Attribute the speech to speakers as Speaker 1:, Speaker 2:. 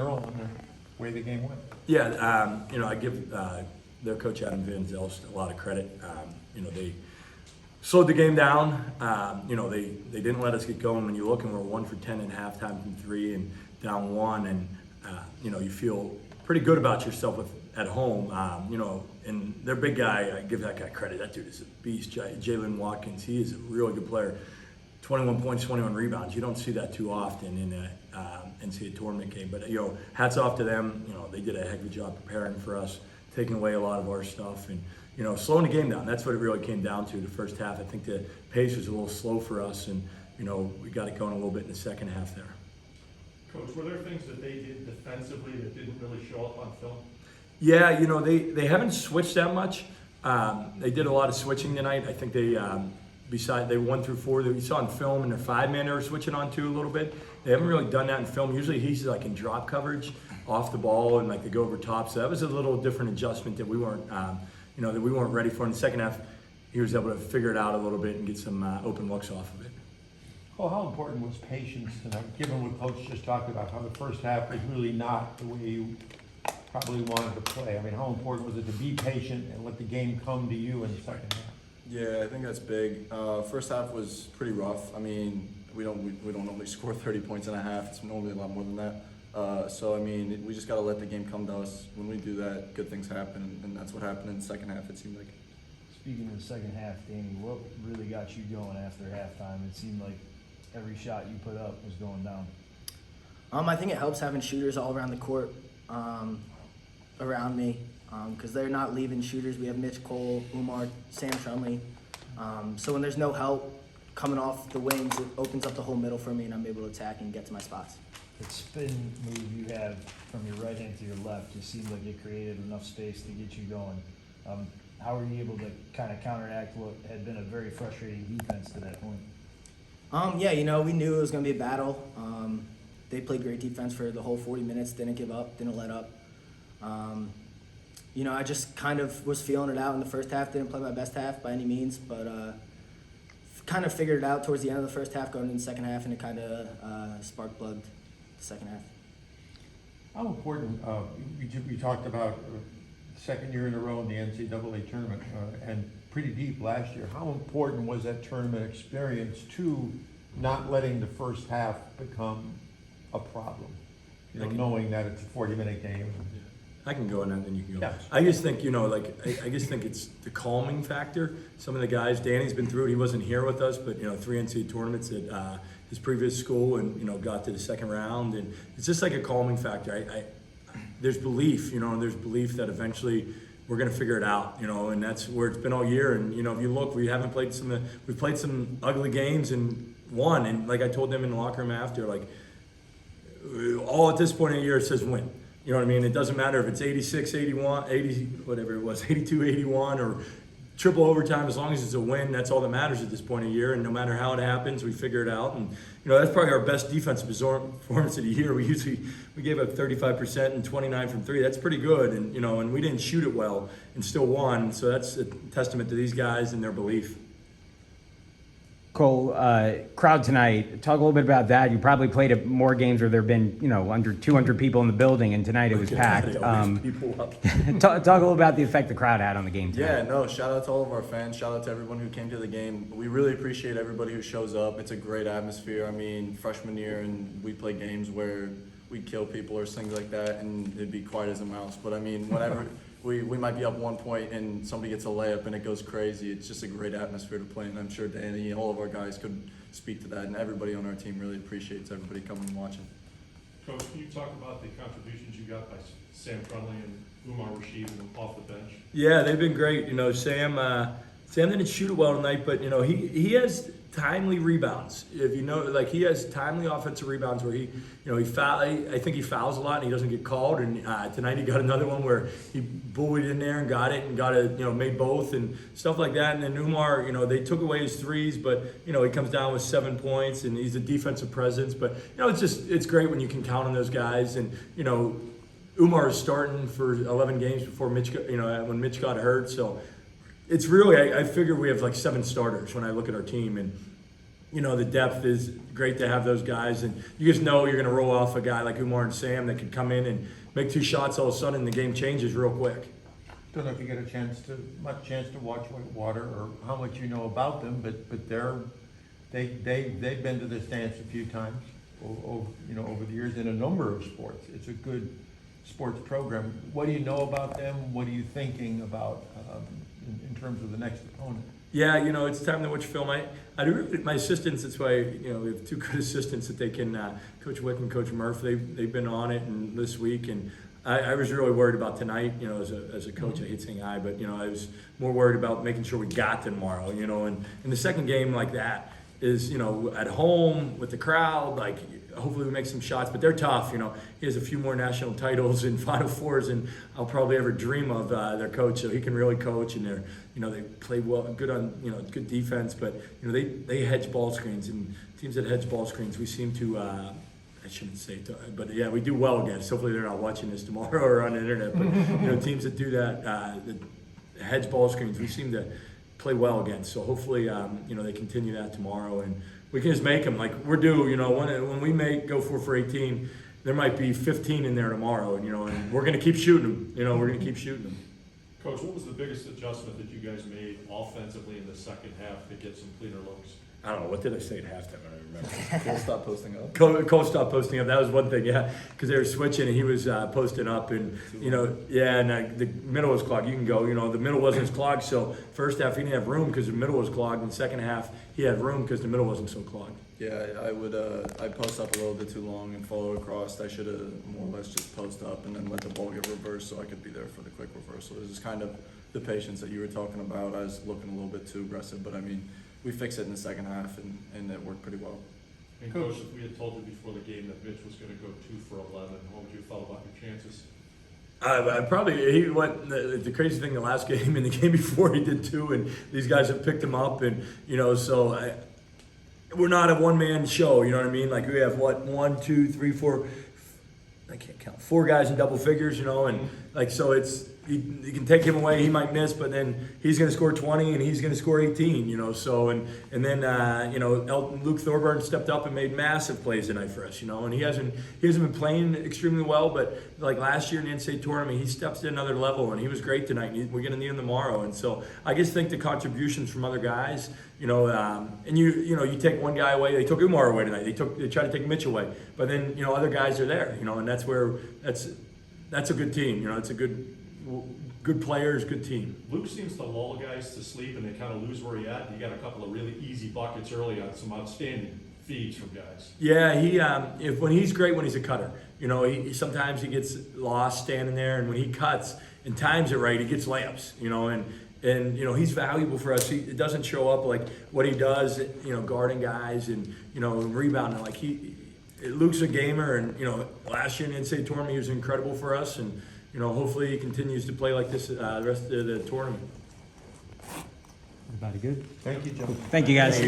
Speaker 1: on the way the game went.
Speaker 2: Yeah, I give their coach Adam Van Zelst a lot of credit. They slowed the game down. They didn't let us get going. When you look and we're 1 for 10 at halftime from 3 and down 1, and you feel pretty good about yourself at home. And their big guy, I give that guy credit. That dude is a beast. Jalen Watkins, he is a really good player. 21 points, 21 rebounds. You don't see that too often in a NCAA tournament game. But hats off to them. They did a heck of a job preparing for us, taking away a lot of our stuff, and slowing the game down. That's what it really came down to. The first half, I think the pace was a little slow for us, and we got it going a little bit in the second half there.
Speaker 3: Coach, were there things that they did defensively that didn't really show up on film?
Speaker 2: Yeah, they haven't switched that much. They did a lot of switching tonight. I think they. They 1 through 4 that we saw in film, and their 5-man they were switching on to a little bit. They haven't really done that in film. Usually he's like in drop coverage off the ball and like they go over top. So that was a little different adjustment that we weren't, ready for in the second half. He was able to figure it out a little bit and get some open looks off of it.
Speaker 1: Well, how important was patience tonight, given what Coach just talked about, how the first half was really not the way you probably wanted to play? I mean, how important was it to be patient and let the game come to you in the second half?
Speaker 4: Yeah, I think that's big. First half was pretty rough. I mean, we don't normally score 30 points in a half. It's normally a lot more than that. We just got to let the game come to us. When we do that, good things happen, and that's what happened in the second half, it seemed like.
Speaker 5: Speaking of the second half, Danny, what really got you going after halftime? It seemed like every shot you put up was going down.
Speaker 6: I think it helps having shooters all around the court around me. Because they're not leaving shooters. We have Mitch, Cole, Umar, Sam Trumley. So when there's no help coming off the wings, it opens up the whole middle for me, and I'm able to attack and get to my spots.
Speaker 5: The spin move you have from your right hand to your left just seemed like it created enough space to get you going. How were you able to kind of counteract what had been a very frustrating defense to that point?
Speaker 6: We knew it was going to be a battle. They played great defense for the whole 40 minutes, didn't give up, didn't let up. I just kind of was feeling it out in the first half. Didn't play my best half by any means, but kind of figured it out towards the end of the first half, going into the second half, and it kind of spark plugged the second half.
Speaker 1: How important, we talked about second year in a row in the NCAA tournament and pretty deep last year. How important was that tournament experience to not letting the first half become a problem? Knowing that it's a 40-minute game.
Speaker 2: I can go and then you can go.
Speaker 1: Yeah.
Speaker 2: I just think, I just think it's the calming factor. Some of the guys, Danny's been through it. He wasn't here with us, but 3 NCAA tournaments at his previous school, and got to the second round, and it's just like a calming factor. There's belief, and there's belief that eventually we're going to figure it out, and that's where it's been all year. And if you look, we've played some ugly games and won. And like I told them in the locker room after, like all at this point in the year it says win. You know what I mean? It doesn't matter if it's 86, 81, 80, whatever it was, 82, 81, or triple overtime. As long as it's a win, that's all that matters at this point of the year. And no matter how it happens, we figure it out. And that's probably our best defensive performance of the year. We gave up 35% and 29 from 3. That's pretty good. And and we didn't shoot it well and still won. So that's a testament to these guys and their belief.
Speaker 7: Cole, crowd tonight, talk a little bit about that. You probably played at more games where there have been, under 200 people in the building, and tonight it was packed. Talk a little about the effect the crowd had on the game tonight.
Speaker 4: Yeah, shout out to all of our fans. Shout out to everyone who came to the game. We really appreciate everybody who shows up. It's a great atmosphere. I mean, freshman year, and we play games where we'd kill people or things like that, and it'd be quiet as a mouse. But I mean, whenever we might be up 1 point and somebody gets a layup and it goes crazy, it's just a great atmosphere to play. And I'm sure Danny, all of our guys could speak to that, and everybody on our team really appreciates everybody coming and watching.
Speaker 3: Coach, can you talk about the contributions you got by Sam Trumley and Umar Rashid off the bench?
Speaker 2: Yeah, they've been great. Sam didn't shoot it well tonight, but he has timely rebounds. If he has timely offensive rebounds where I think he fouls a lot and he doesn't get called. And tonight he got another one where he bullied in there and got it, made both and stuff like that. And then Umar, they took away his threes, but he comes down with 7 points and he's a defensive presence. But it's great when you can count on those guys. And Umar is starting for 11 games before Mitch, when Mitch got hurt. So it's really, I figure we have like 7 starters when I look at our team, and you know, the depth is great to have those guys, and you just know you're going to roll off a guy like Umar and Sam that could come in and make 2 shots, all of a sudden the game changes real quick.
Speaker 1: Don't know if you get much chance to watch Whitewater or how much you know about them, but they've been to this dance a few times over the years in a number of sports. It's a good sports program. What do you know about them? What are you thinking about in terms of the next opponent?
Speaker 2: Yeah, you know, it's time to watch film. I do my assistants. That's why, you know, we have 2 good assistants that they can. Coach Wick and Coach Murph. They've been on it and this week, and I was really worried about tonight. You know, as a coach, I hate saying I, but you know, I was more worried about making sure we got to tomorrow. You know, and in the second game like that is, you know, at home with the crowd, like hopefully we make some shots, but they're tough. You know, he has a few more national titles and Final Fours than I'll probably ever dream of. Their coach, so he can really coach, and they're, you know, they play well, good on, you know, good defense, but you know, they hedge ball screens, and teams that hedge ball screens, we seem to. I shouldn't say, but yeah, we do well against. Hopefully, they're not watching this tomorrow or on the internet. But you know, teams that do that, the hedge ball screens, we seem to play well against. So hopefully, you know, they continue that tomorrow, and we can just make them like we're due. You know, when we go for 18, there might be 15 in there tomorrow, and you know, and we're gonna keep shooting them. You know, we're gonna keep shooting them.
Speaker 3: Coach, what was the biggest adjustment that you guys made offensively in the second half to get some cleaner looks?
Speaker 2: I don't know, what did I say at halftime? I don't remember.
Speaker 4: Cole stopped posting up.
Speaker 2: Cole stopped posting up. That was one thing, yeah, because they were switching and he was posting up, and you know, yeah, and the middle was clogged. You can go, you know, the middle wasn't as clogged. So first half he didn't have room because the middle was clogged, and second half he had room because the middle wasn't so clogged.
Speaker 4: Yeah, I would. I'd post up a little bit too long and follow across. I should have more or less just post up and then let the ball get reversed so I could be there for the quick reversal. This is kind of the patience that you were talking about. I was looking a little bit too aggressive, but I mean, we fixed it in the second half and it worked pretty well.
Speaker 3: And Coach, if we had told you before the game that Mitch was going to go 2 for 11, how would you have felt about your chances?
Speaker 2: I probably, he went, the crazy thing, the last game and the game before he did 2, and these guys have picked him up, and you know, so we're not a one-man show, you know what I mean? Like we have 1, 2, 3, 4, I can't count, 4 guys in double figures, you know, and like, so it's, you can take him away, he might miss, but then he's going to score 20 and he's going to score 18, you know, so, and then, you know, Luke Thorburn stepped up and made massive plays tonight for us, you know, and he hasn't been playing extremely well, but like last year in the NCAA tournament, he steps to another level, and he was great tonight, and we're going to need him tomorrow, and so I just think the contributions from other guys, you know, and you know, you take one guy away, they took Umar away tonight, they tried to take Mitch away, but then, you know, other guys are there, you know, and that's where, that's a good team, you know, it's a good players, good team.
Speaker 3: Luke seems to lull guys to sleep and they kind of lose where he at. You got a couple of really easy buckets early on some outstanding feeds from guys.
Speaker 2: Yeah, when he's great when he's a cutter. You know, he sometimes he gets lost standing there, and when he cuts and times it right, he gets layups. You know, and you know, he's valuable for us. It doesn't show up like what he does, you know, guarding guys and, you know, rebounding. Like Luke's a gamer, and you know, last year in the NCAA tournament he was incredible for us, and you know, hopefully he continues to play like this the rest of the tournament.
Speaker 7: Everybody good?
Speaker 1: Thank you, Joe.
Speaker 7: Thank you, guys.